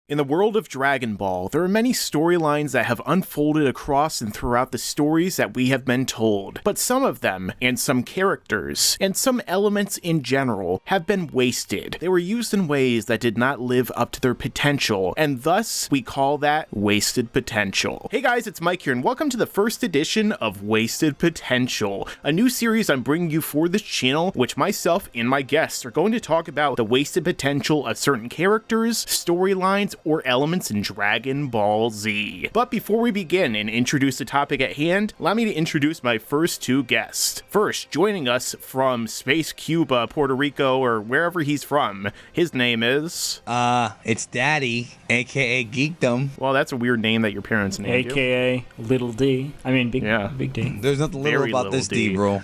In the world of Dragon Ball, there are many storylines that have unfolded across and throughout the stories that we have been told, but some of them, and some characters, and some elements in general, have been wasted. They were used in ways that did not live up to their potential, and thus, we call that wasted potential. Hey guys, it's Mike here, and welcome to the first edition of Wasted Potential, a new series I'm bringing you for this channel, which myself and my guests are going to talk about the wasted potential of certain characters, storylines, or elements in Dragon Ball Z. But before we begin and introduce the topic at hand, allow me to introduce my first two guests. First, joining us from Space Cuba, Puerto Rico, or wherever he's from, his name is... It's Daddy, aka Geekdom. Well, that's a weird name that your parents named you. AKA Little D. I mean, Big D. There's nothing little Very about this D, bro.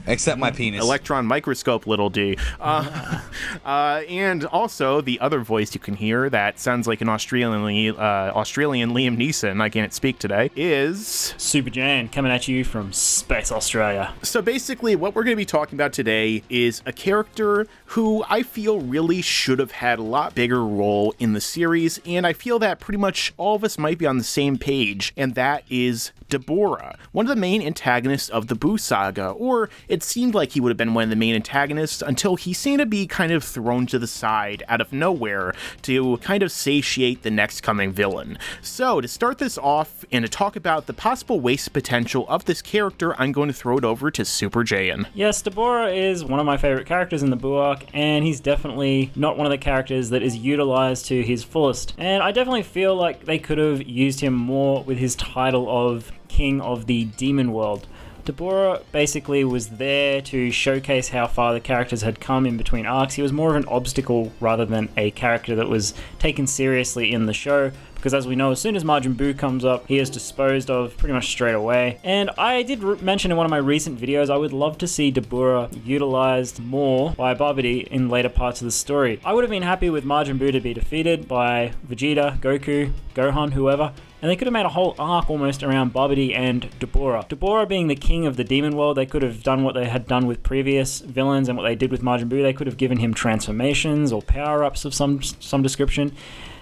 Except my penis. Electron microscope Little D. And also, the other voice you can hear that sounds like an Australian Liam Neeson, I can't speak today, is... SuperJayain, coming at you from Space Australia. So basically, what we're going to be talking about today is a character who I feel really should have had a lot bigger role in the series, and I feel that pretty much all of us might be on the same page, and that is Dabura, one of the main antagonists of the Buu saga, or it seemed like he would have been one of the main antagonists until he seemed to be kind of thrown to the side out of nowhere to kind of satiate the next coming villain. So to start this off and to talk about the possible waste potential of this character, I'm going to throw it over to SuperJayain. Yes, Dabura is one of my favorite characters in the Buu arc, and he's definitely not one of the characters that is utilized to his fullest. And I definitely feel like they could have used him more with his title of King of the Demon World. Dabura basically was there to showcase how far the characters had come in between arcs. He was more of an obstacle rather than a character that was taken seriously in the show, because as we know, as soon as Majin Buu comes up, he is disposed of pretty much straight away. And I did mention in one of my recent videos, I would love to see Dabura utilized more by Babidi in later parts of the story. I would have been happy with Majin Buu to be defeated by Vegeta, Goku, Gohan, whoever, and they could have made a whole arc almost around Babidi and Dabura. Dabura being the king of the demon world, they could have done what they had done with previous villains and what they did with Majin Buu. They could have given him transformations or power-ups of some description.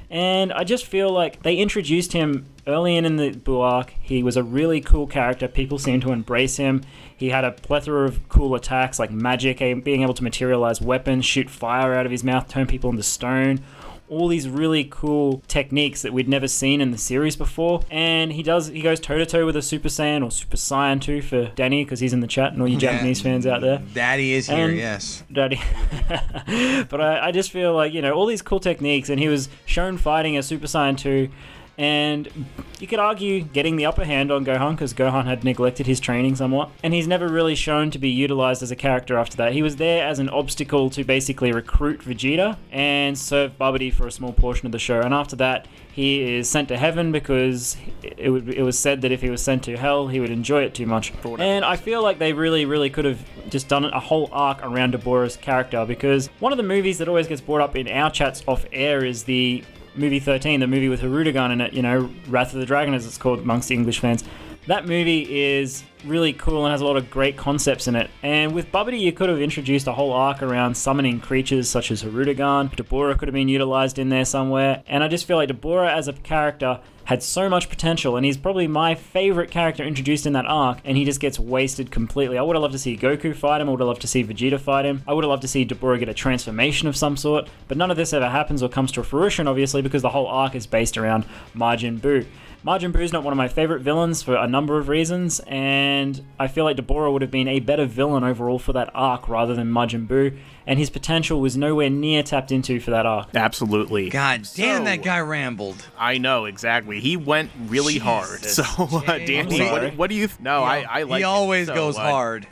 And I just feel like they introduced him early in the Buu arc. He was a really cool character. People seemed to embrace him. He had a plethora of cool attacks like magic, being able to materialize weapons, shoot fire out of his mouth, turn people into stone. All these really cool techniques that we'd never seen in the series before. And he goes toe-to-toe with a Super Saiyan, or Super Saiyan 2 for Danny, because he's in the chat and all you Japanese fans out there. Daddy is here, yes. Daddy. But I just feel like, all these cool techniques, and he was shown fighting a Super Saiyan 2, and you could argue getting the upper hand on Gohan, because Gohan had neglected his training somewhat, and he's never really shown to be utilized as a character after that. He was there as an obstacle to basically recruit Vegeta and serve Babidi for a small portion of the show, and after that he is sent to heaven because it was said that if he was sent to hell he would enjoy it too much. And I feel like they really could have just done a whole arc around Dabura's character, because one of the movies that always gets brought up in our chats off air is the movie 13, the movie with Hirudegan in it, Wrath of the Dragon as it's called amongst the English fans. That movie is really cool and has a lot of great concepts in it. And with Babidi, you could have introduced a whole arc around summoning creatures such as Hirudegan. Dabura could have been utilized in there somewhere. And I just feel like Dabura as a character had so much potential, and he's probably my favorite character introduced in that arc, and he just gets wasted completely. I would have loved to see Goku fight him. I would have loved to see Vegeta fight him. I would have loved to see Dabura get a transformation of some sort, but none of this ever happens or comes to fruition, obviously, because the whole arc is based around Majin Buu. Majin Buu is not one of my favorite villains for a number of reasons, and I feel like Dabura would have been a better villain overall for that arc rather than Majin Buu, and his potential was nowhere near tapped into for that arc. Absolutely. God damn, that guy rambled. I know, exactly. He went really hard. So, Danny, what do you... I like he always goes hard.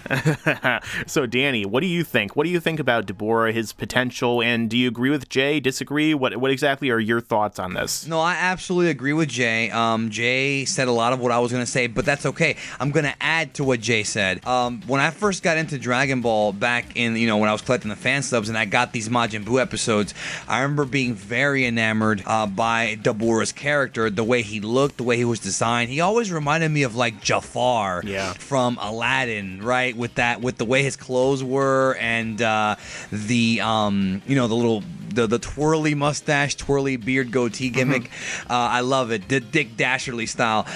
So, Danny, what do you think? What do you think about Dabura, his potential, and do you agree with Jay, disagree? What exactly are your thoughts on this? No, I absolutely agree with Jay. Jay said a lot of what I was going to say, but that's okay. I'm going to add to what Jay said. When I first got into Dragon Ball back in, when I was collecting the fan subs and I got these Majin Buu episodes, I remember being very enamored by Dabura's character, the way he looked, the way he was designed. He always reminded me of like Jafar from Aladdin, right? With the way his clothes were and the little the twirly mustache, twirly beard, goatee gimmick. I love it. The Dick Dasherly style.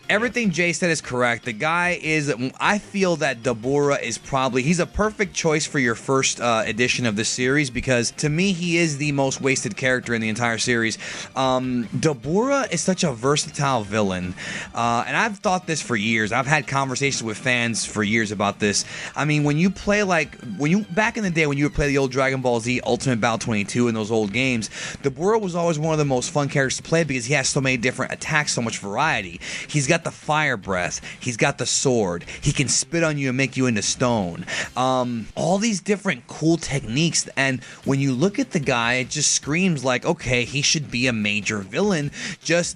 Everything Jay said is correct. The guy is. I feel that Dabura is probably. He's a perfect choice for your first edition of this series because to me he is the most wasted character in the entire series. Dabura is such a versatile villain, and I've thought this for years. I've had conversations with fans for years about this. I mean, when you play back in the day when you would play the old Dragon Ball Z Ultimate Battle 22 in those old games, Dabura was always one of the most fun characters to play because he has so many different attacks, so much variety. He's got the fire breath, he's got the sword, he can spit on you and make you into stone. All these different cool techniques, and when you look at the guy, it just screams like, okay, he should be a major villain.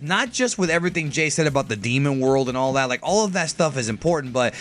Not just with everything Jay said about the demon world and all that. Like all of that stuff is important, but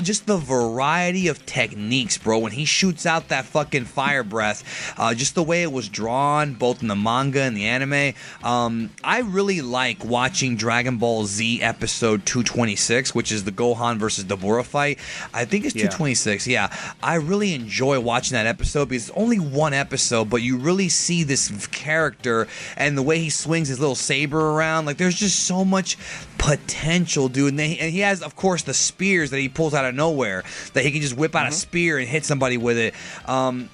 just the variety of techniques, bro. When he shoots out that fucking fire breath, just the way it was drawn, both in the manga and the anime. I really like watching Dragon Ball Z episode 226, which is the Gohan versus Dabura fight. I think it's 226. Yeah, I really enjoy watching that episode because it's only one episode, but you really see this character and the way he swings his little saber around. Like there's just so much potential, dude. And he has, of course, the spears that he pulls out of nowhere that he can just whip out a spear and hit somebody with it.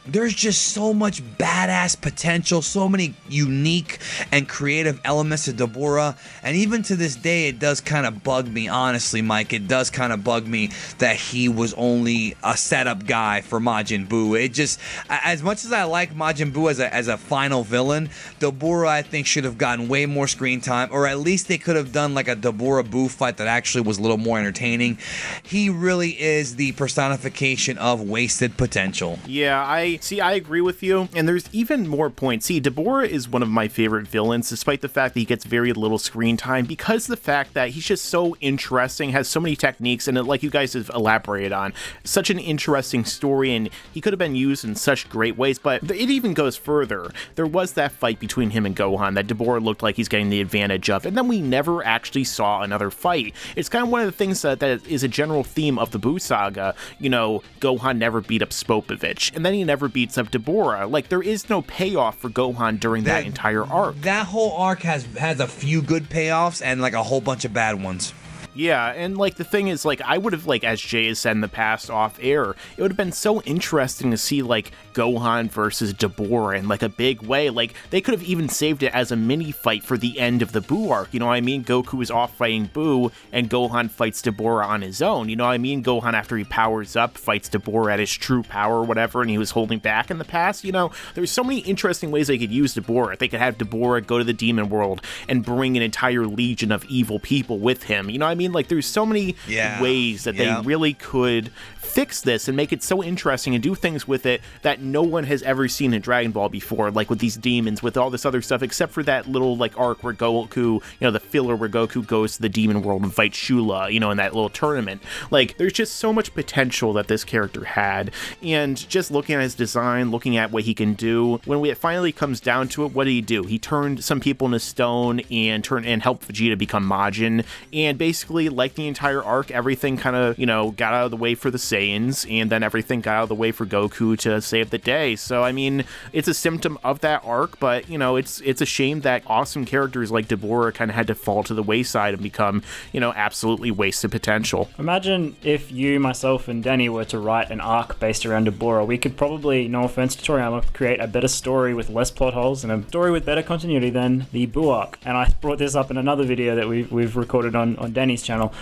There's just so much badass potential, so many unique and creative elements to Dabura, and even to this day it does kind of bug me, honestly, Mike. It does kind of bug me that he was only a setup guy for Majin Buu. It just, as much as I like Majin Buu as a final villain, Dabura I think should have gotten way more screen time, or at least they could have done like a Dabura Buu fight that actually was a little more entertaining. He really is the personification of wasted potential. Yeah, I agree with you, and there's even more points. See, Dabura is one of my favorite villains, despite the fact that he gets very little screen time, because the fact that he's just so interesting, has so many techniques, and like you guys have elaborated on, such an interesting story, and he could have been used in such great ways. But it even goes further. There was that fight between him and Gohan that Dabura looked like he's getting the advantage of, and then we never actually saw another fight. It's kind of one of the things that is a general theme of the Buu saga. You know, Gohan never beat up Spopovich, and then he never beats up Dabura. Like, there is no payoff for Gohan during that entire arc. That whole arc has a few good payoffs and like a whole bunch of bad ones. Yeah, and like the thing is, like, I would have, like, as Jay has said in the past off air, it would have been so interesting to see like Gohan versus Dabura in like a big way. Like, they could have even saved it as a mini fight for the end of the Buu arc. You know what I mean? Goku is off fighting Buu, and Gohan fights Dabura on his own. You know what I mean? Gohan, after he powers up, fights Dabura at his true power or whatever, and he was holding back in the past. You know, there's so many interesting ways they could use Dabura. They could have Dabura go to the demon world and bring an entire legion of evil people with him. You know what I mean? Like, there's so many ways that they really could fix this and make it so interesting and do things with it that no one has ever seen in Dragon Ball before, like with these demons, with all this other stuff, except for that little like arc where Goku, you know, the filler where Goku goes to the demon world and fights Shula, you know, in that little tournament. Like, there's just so much potential that this character had, and just looking at his design, looking at what he can do, when it finally comes down to it, what did he do? He turned some people into stone and helped Vegeta become Majin, and basically, like the entire arc, everything kind of, you know, got out of the way for the Saiyans, and then everything got out of the way for Goku to save the day. So, I mean, it's a symptom of that arc, but, you know, it's a shame that awesome characters like Dabura kind of had to fall to the wayside and become, you know, absolutely wasted potential. Imagine if you, myself, and Danny were to write an arc based around Dabura. We could probably, no offense to Toriyama, create a better story with less plot holes and a story with better continuity than the Buu arc. And I brought this up in another video that we've recorded on Danny's channel.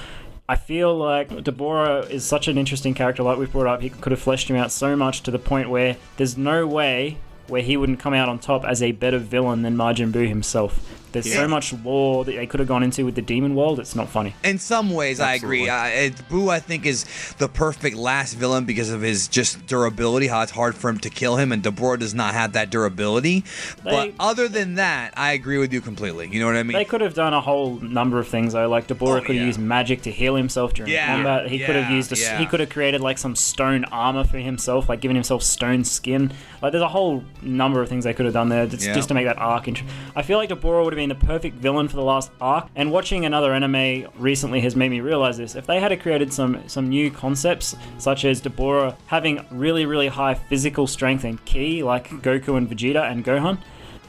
I feel like Dabura is such an interesting character, like we've brought up. He could have fleshed him out so much to the point where there's no way where he wouldn't come out on top as a better villain than Majin Buu himself. There's so much lore that they could have gone into with the demon world, it's not funny. In some ways, absolutely. I agree. Buu, I think, is the perfect last villain because of his just durability, how it's hard for him to kill him, and Dabura does not have that durability. But other than that, I agree with you completely. You know what I mean? They could have done a whole number of things, though. Like, Dabura could have used magic to heal himself during combat. He could have used he could have created, like, some stone armor for himself, like giving himself stone skin. Like, there's a whole number of things they could have done there just to make that arc interesting. I feel like Dabura would have been the perfect villain for the last arc. And watching another anime recently has made me realize this. If they had created some new concepts, such as Dabura having really, really high physical strength and ki, like Goku and Vegeta and Gohan,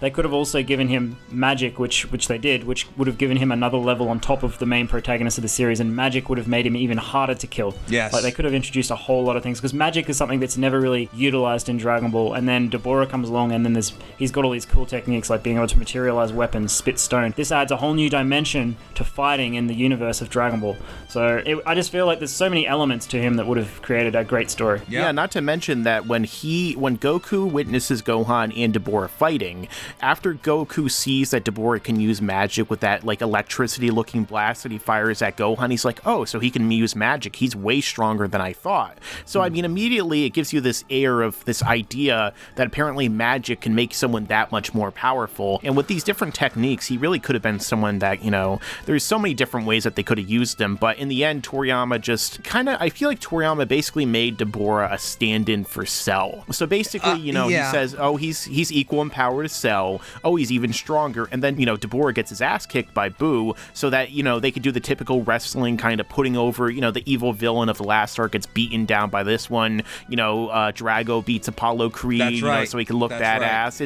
they could have also given him magic, which they did, which would have given him another level on top of the main protagonist of the series, and magic would have made him even harder to kill. Yes. Like, they could have introduced a whole lot of things, because magic is something that's never really utilized in Dragon Ball, and then Dabura comes along, and then he's got all these cool techniques, like being able to materialize weapons, spit stone. This adds a whole new dimension to fighting in the universe of Dragon Ball. So I just feel like there's so many elements to him that would have created a great story. Yeah, not to mention that when Goku witnesses Gohan and Dabura fighting, after Goku sees that Dabura can use magic with that like electricity-looking blast that he fires at Gohan, he's like, oh, so he can use magic. He's way stronger than I thought. So I mean, immediately it gives you this air of this idea that apparently magic can make someone that much more powerful. And with these different techniques, he really could have been someone that, you know, there's so many different ways that they could have used him. But in the end, Toriyama just I feel like Toriyama basically made Dabura a stand-in for Cell. So basically, you know, he says, oh, he's equal in power to Cell. Oh, he's even stronger. And then, you know, Dabura gets his ass kicked by Boo so that, you know, they could do the typical wrestling kind of putting over, you know, the evil villain of the last arc gets beaten down by this one. You know, Drago beats Apollo Creed, That's right. You know, so he can look badass.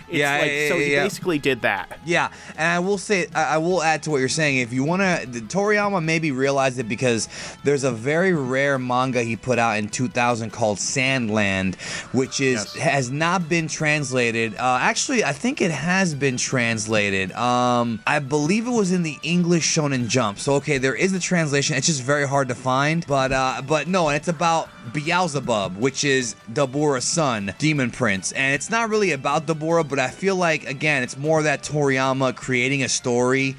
Right. He basically did that. Yeah, and I will say, I will add to what you're saying. If you want to, Toriyama maybe realized it because there's a very rare manga he put out in 2000 called Sandland, which has not been translated. Actually, I think it has been translated. I believe it was in the English Shonen Jump. So okay, there is a translation. It's just very hard to find. But no, and it's about Beelzebub, which is Dabura's son, Demon Prince. And it's not really about Dabura, but I feel like, again, it's more that Toriyama creating a story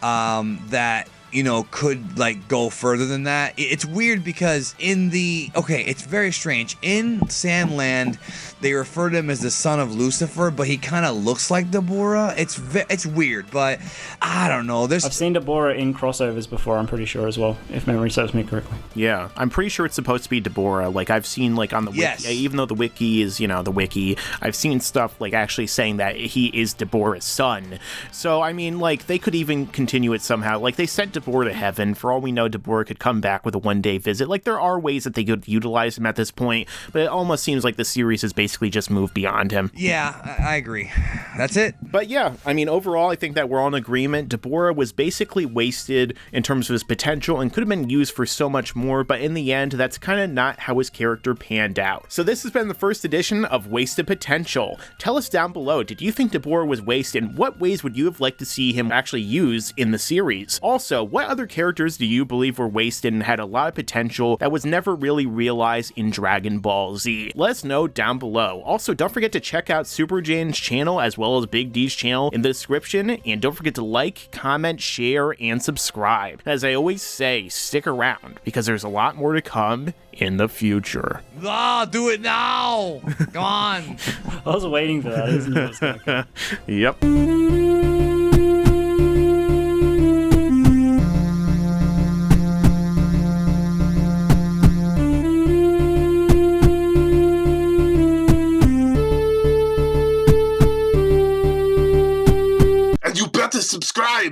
that, you know, could like go further than that. It's weird because it's very strange. In Sandland, they refer to him as the son of Lucifer, but he kind of looks like Dabura. It's weird, but I don't know. I've seen Dabura in crossovers before, I'm pretty sure as well, if memory serves me correctly. Yeah, I'm pretty sure it's supposed to be Dabura. Like, I've seen, like, on the wiki, even though the wiki is, you know, the wiki, I've seen stuff, like, actually saying that he is Dabura's son. So, I mean, like, they could even continue it somehow. Like, they sent Dabura to heaven. For all we know, Dabura could come back with a one-day visit. Like, there are ways that they could utilize him at this point, but it almost seems like the series is basically just moved beyond him. Yeah, I agree. That's it. But yeah, I mean, overall, I think that we're all in agreement. Dabura was basically wasted in terms of his potential and could have been used for so much more, but in the end, that's kind of not how his character panned out. So this has been the first edition of Wasted Potential. Tell us down below, did you think Dabura was wasted, and what ways would you have liked to see him actually use in the series? Also, what other characters do you believe were wasted and had a lot of potential that was never really realized in Dragon Ball Z? Let us know down below. Also, don't forget to check out SuperJayain's channel as well as Big D's channel in the description, and don't forget to like, comment, share, and subscribe. As I always say, stick around, because there's a lot more to come in the future. Do it now! Come on! I was waiting for that. I didn't know it was gonna come. Yep. You better subscribe.